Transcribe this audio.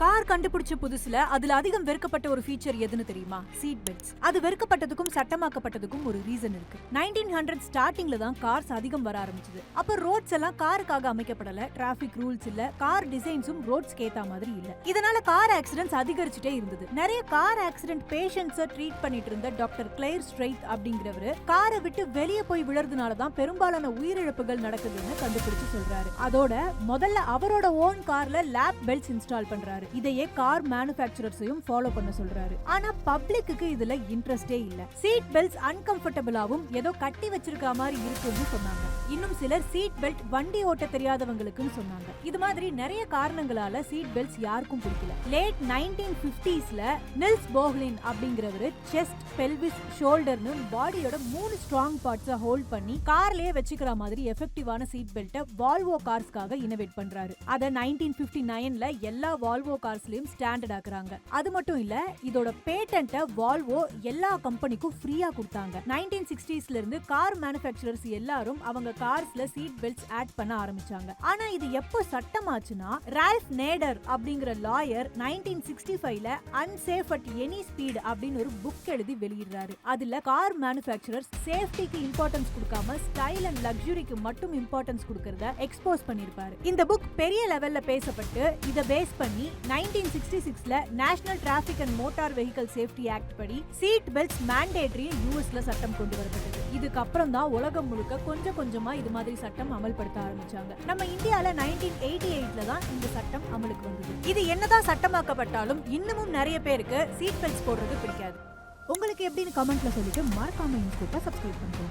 Car கண்டுபிடிச்ச புதுசுல அதுல அதிகம் வெறுக்கப்பட்ட ஒரு ஃபீச்சர் எதுன்னு தெரியுமா? Seat belts. அது வெறுக்கப்பட்டதுக்கும் சட்டமாக்கப்பட்டதுக்கும் ஒரு ரீசன் இருக்கு. 1900 ஸ்டார்டிங்ல தான் கார்ஸ் அதிகம் வர ஆரம்பிச்சது. அப்ப ரோட்ஸ் எல்லாம் காருக்காக அமைக்கப்படல, டிராபிக் ரூல்ஸ் இல்ல, கார் டிசைன்ஸும் ரோட்ஸ் கேத்த மாதிரி இல்ல. இதனால கார் ஆக்சிடென்ட்ஸ் அதிகரிச்சுட்டே இருந்தது. நிறைய கார் ஆக்சிடென்ட் பேஷண்ட்ஸை ட்ரீட் பண்ணிட்டு இருந்த டாக்டர் கிளேர் ஸ்ட்ரெய்த் அப்படிங்கிறவரு காரை விட்டு வெளியே போய் விழுறதுனால தான் பெரும்பாலான உயிரிழப்புகள் நடக்குதுன்னு கண்டுபிடிச்சு சொல்றாரு. அதோட முதல்ல அவரோட ஓன் கார்ல லேப் பெல்ட்ஸ் இன்ஸ்டால் பண்றாரு. இதையே கார் மேனுஃபேக்சரர்ஸையும் ஃபாலோ பண்ண சொல்றாரு. ஆனா பப்ளிக்கு இதுல இன்ட்ரெஸ்டே இல்ல. சீட் பெல்ட்ஸ் அன்கம்ஃபர்டபிளாவும் ஏதோ கட்டி வச்சிருக்க மாதிரி இருக்குன்னு சொன்னாங்க. இன்னும் சிலர் சீட் பெல்ட் வண்டி ஓட்ட தெரியாதவங்களுக்குன்னு சொன்னாங்க. இது மாதிரி நிறைய காரணங்களால சீட் பெல்ட்ஸ் யாருக்கும் பிடிக்கல. லேட் 1950ஸ்ல நில்ஸ் போஹ்லின் அப்படிங்கிறவரு செஸ்ட், பெல்விஸ், ஷோல்டர்னு பாடியோட 3 ஸ்ட்ராங் பார்ட்ஸை ஹோல்ட் பண்ணி கார்லயே வச்சுக்கிற மாதிரி எஃபெக்டிவான சீட் பெல்ட்டை வால்வோ கார்ஸ்க்காக இனோவேட் பண்றாரு. அத 1959ல எல்லா வால்வோ கார்ஸ்லயும் ஸ்டாண்டர்ட் ஆக்குறாங்க. அது மட்டும் இல்ல, இதோட பேட்டன்ட்ட வால்வோ எல்லா கம்பெனிக்கும் ஃப்ரீயா கொடுத்தாங்க. 1960ஸ்ல இருந்து கார் மேனுஃபேக்சரர்ஸ் எல்லாரும் அவங்க கார்ஸ்ல சீட் பெல்ட்ஸ் ஆட் பண்ண ஆரம்பிச்சாங்க. ஆனா இது எப்போ சட்டமாச்சுன்னா, ரால்ஃப் நேடர் அப்படிங்கிற லாயர் 1965ல அன்சேஃப் அட் எனி ஸ்பீட் அப்படின்னு ஒரு புக் எழுதி வெளியிடுறாரு. அதுல கார் மேனுஃபேக்சரர்ஸ் சேஃப்டிக்கு இம்பார்ட்டன்ஸ் கொடுக்காம ஸ்டைல் அண்ட் லக்ஸுரிக்கு மட்டும் இம்பார்ட்டன்ஸ் கொடுக்கறத எக்ஸ்போஸ் பண்ணிருப்பாரு. இந்த புக் பெரிய லெவல்ல பேசப்பட்டு இத பேஸ் பண்ணி 1966ல national traffic and motor vehicle safety act படி சீட் பெல்ட்ஸ் மேண்டேட்டரி யூஎஸ்ல சட்டம் கொண்டு வரப்பட்டது. இதுக்கு அப்புறம் தான் உலகம் முழுக்க கொஞ்சம் கொஞ்சமா இது மாதிரி சட்டம் அமல்படுத்த ஆரம்பிச்சாங்க. நம்ம இந்தியால 1988ல தான் இந்த சட்டம் அமலுக்கு வந்தது. இது என்னதான் சட்டமாக்கப்பட்டாலும் இன்னமும் நிறைய பேருக்கு சீட் பெல்ட்ஸ் போடுறது பிடிக்காது. உங்களுக்கு எப்படின்னு கமெண்ட்ல சொல்லிட்டு மறக்காம இன்ஸ்கூப்பை சப்ஸ்கிரைப் பண்ணுங்க.